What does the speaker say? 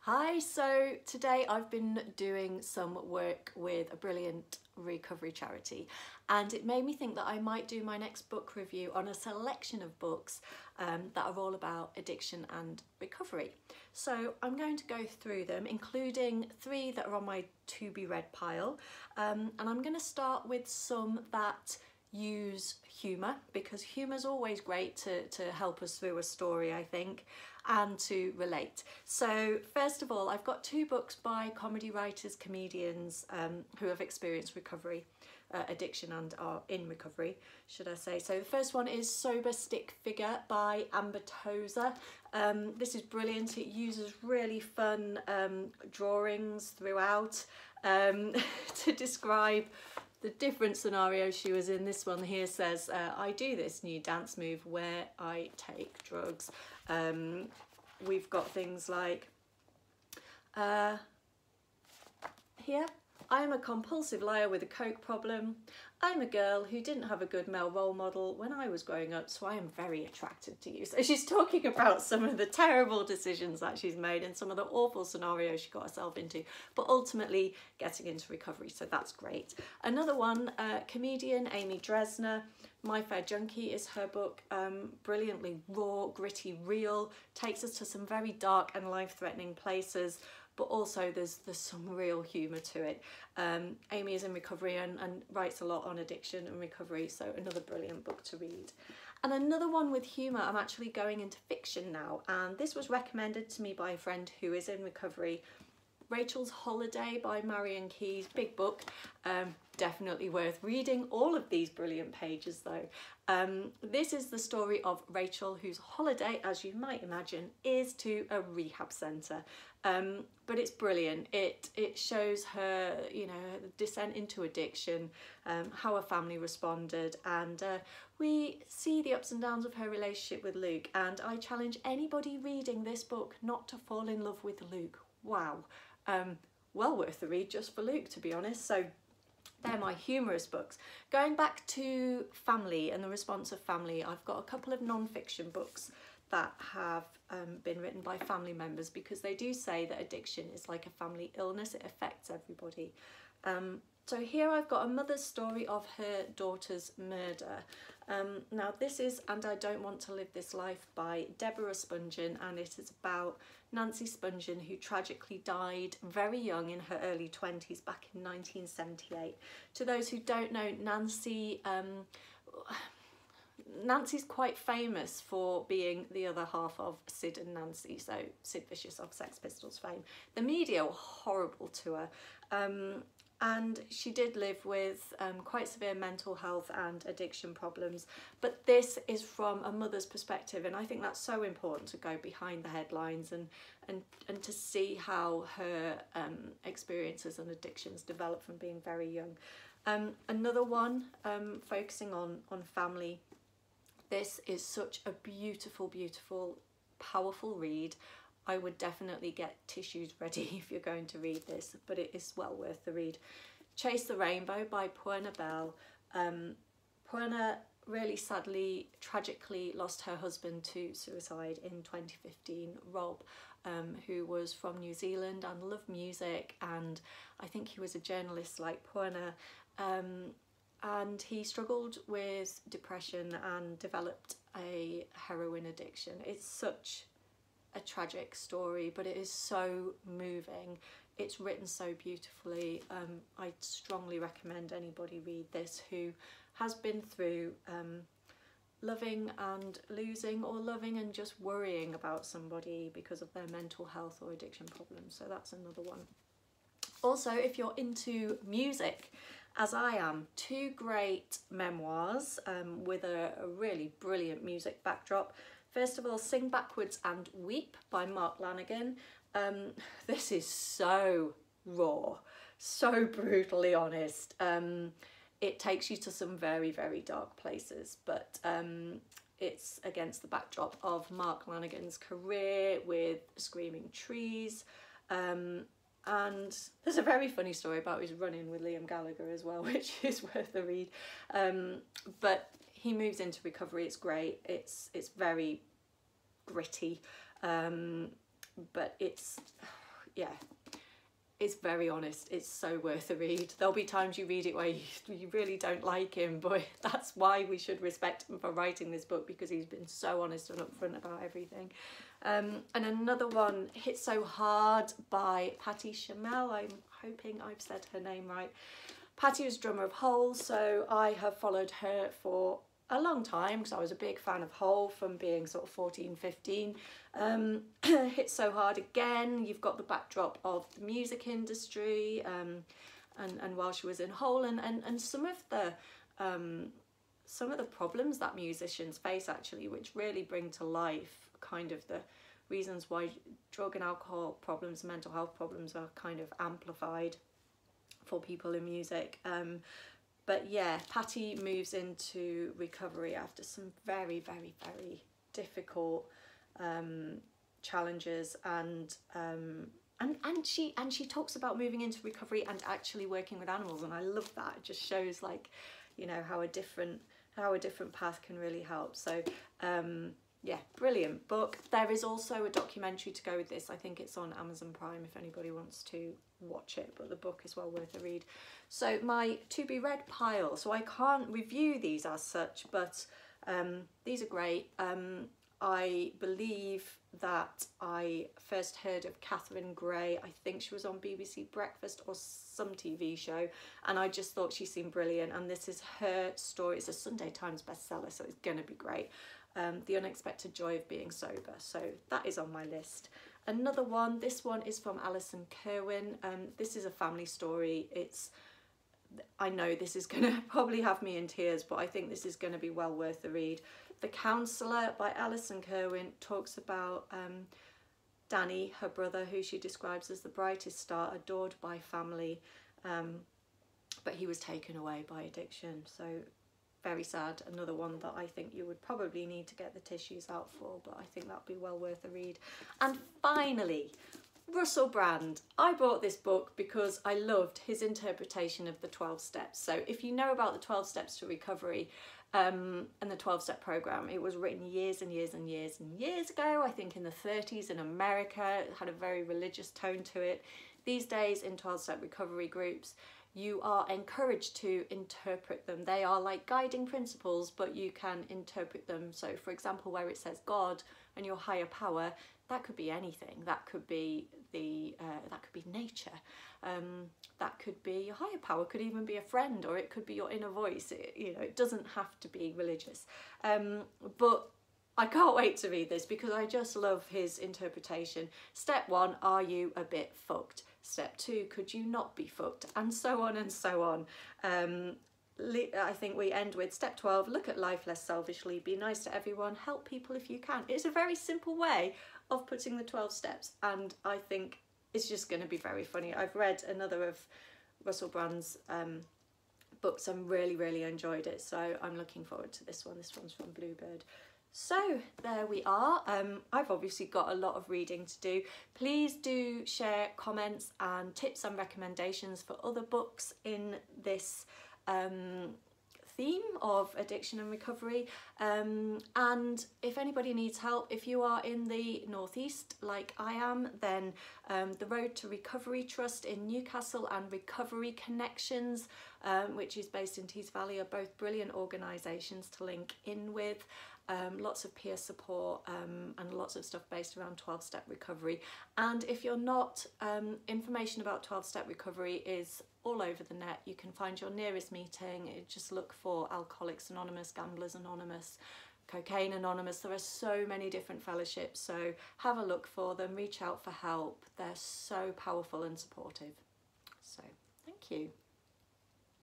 Hi, so today I've been doing some work with a brilliant recovery charity, and it made me think that I might do my next book review on a selection of books that are all about addiction and recovery. So I'm going to go through them, including 3 that are on my to be read pile, and I'm going to start with some that use humour, because humour is always great to help us through a story, I think, and to relate. So first of all, I've got 2 books by comedy writers, comedians who have experienced recovery, addiction, and are in recovery, should I say. So the first one is Sober Stick Figure by Tozer. This is brilliant. It uses really fun drawings throughout to describe the different scenarios she was in. This one here says, I do this new dance move where I take drugs. We've got things like, here, I'm a compulsive liar with a coke problem. I'm a girl who didn't have a good male role model when I was growing up, so I am very attracted to you. So she's talking about some of the terrible decisions that she's made and some of the awful scenarios she got herself into, but ultimately getting into recovery, so that's great. Another one, comedian Amy Dresner, My Fair Junkie is her book, brilliantly raw, gritty, real, takes us to some very dark and life-threatening places, but also there's some real humour to it. Amy is in recovery and writes a lot on addiction and recovery, so another brilliant book to read. And another one with humour, I'm actually going into fiction now, and this was recommended to me by a friend who is in recovery. Rachel's Holiday by Marian, big book, definitely worth reading. All of these brilliant pages though. This is the story of Rachel, whose holiday, as you might imagine, is to a rehab centre. But it's brilliant. It shows her, you know, descent into addiction, how her family responded, and we see the ups and downs of her relationship with Luke. And I challenge anybody reading this book not to fall in love with Luke. Wow. Well worth the read just for Luke, to be honest. So they're my humorous books. Going back to family and the response of family, I've got a couple of non-fiction books that have been written by family members, because they do say that addiction is like a family illness. It affects everybody. So here I've got a mother's story of her daughter's murder. Now this is And I Don't Want to Live This Life by Deborah Spungen, and it is about Nancy Spungen, who tragically died very young in her early 20s back in 1978. To those who don't know, Nancy's quite famous for being the other half of Sid and Nancy, so Sid Vicious of Sex Pistols fame. The media were horrible to her, and she did live with quite severe mental health and addiction problems, but this is from a mother's perspective, and I think that's so important to go behind the headlines and to see how her experiences and addictions develop from being very young. Another one focusing on family. This is such a beautiful, beautiful, powerful read. I would definitely get tissues ready if you're going to read this, but it is well worth the read. Chase the Rainbow by Poorna. Poorna really sadly, tragically lost her husband to suicide in 2015, Rob, who was from New Zealand and loved music, and I think he was a journalist like Poorna. And he struggled with depression and developed a heroin addiction. It's such a tragic story, but it is so moving. It's written so beautifully. I strongly recommend anybody read this who has been through loving and losing, or loving and just worrying about somebody because of their mental health or addiction problems. So that's another one. Also, if you're into music, as I am, 2 great memoirs with a really brilliant music backdrop. First of all, Sing Backwards and Weep by Lanegan. This is so raw, so brutally honest. It takes you to some very, very dark places, but it's against the backdrop of Lanegan's career with Screaming Trees. And there's a very funny story about his run-in with Liam Gallagher as well, which is worth a read. But he moves into recovery. It's great. It's very gritty, but it's yeah, it's very honest. It's so worth a read. There'll be times you read it where you really don't like him, but that's why we should respect him for writing this book, because he's been so honest and upfront about everything. And another one, Hit So Hard by Patty Schemel. I'm hoping I've said her name right. Patty was drummer of Hole, so I have followed her for a long time because I was a big fan of Hole from being sort of 14, 15. Hit So Hard again, you've got the backdrop of the music industry, and while she was in Hole, and some of the problems that musicians face actually, which really bring to life kind of the reasons why drug and alcohol problems, mental health problems are kind of amplified for people in music. But yeah, Patty moves into recovery after some very, very, very difficult challenges, and she talks about moving into recovery and actually working with animals, and I love that. It just shows, like, you know, how a different path can really help. So yeah, brilliant book. There is also a documentary to go with this. I think it's on Amazon Prime if anybody wants to watch it, but the book is well worth a read. So my to be read pile, so I can't review these as such, but these are great. I believe that I first heard of Catherine Gray, I think she was on BBC Breakfast or some TV show, and I just thought she seemed brilliant, and this is her story. It's a Sunday Times bestseller, so it's going to be great. The Unexpected Joy of Being Sober, so that is on my list. Another one, this one is from Alison Kerwin. This is a family story. I know this is going to probably have me in tears, but I think this is going to be well worth the read. The Counsellor by Alison Kerwin talks about Danny, her brother, who she describes as the brightest star, adored by family, but he was taken away by addiction. So very sad. Another one that I think you would probably need to get the tissues out for, but I think that'd be well worth a read. And finally, Russell Brand. I bought this book because I loved his interpretation of the 12 steps. So if you know about the 12 steps to recovery and the 12-step program, it was written years and years and years and years ago, I think in the 30s in America. It had a very religious tone to it. These days in 12-step recovery groups, you are encouraged to interpret them. They are like guiding principles, but you can interpret them. So for example, where it says God and your higher power, that could be anything. That could be that could be nature. That could be your higher power. Could even be a friend, or it could be your inner voice. It doesn't have to be religious. But I can't wait to read this because I just love his interpretation. Step 1, are you a bit fucked? Step 2, could you not be fucked? And so on and so on. I think we end with step 12, look at life less selfishly, be nice to everyone, help people if you can. It's a very simple way of putting the 12 steps, and I think it's just going to be very funny. I've read another of Russell Brand's books and really enjoyed it, so I'm looking forward to this one. This one's from Bluebird. So there we are. I've obviously got a lot of reading to do. Please do share comments and tips and recommendations for other books in this theme of addiction and recovery, and if anybody needs help, if you are in the northeast like I am, then the Road to Recovery Trust in Newcastle and Recovery Connections, which is based in Tees Valley, are both brilliant organisations to link in with. Lots of peer support and lots of stuff based around 12-step recovery. And if you're not, information about 12-step recovery is all over the net. You can find your nearest meeting. Just look for Alcoholics Anonymous, Gamblers Anonymous, Cocaine Anonymous. There are so many different fellowships, so have a look for them, reach out for help. They're so powerful and supportive. So thank you.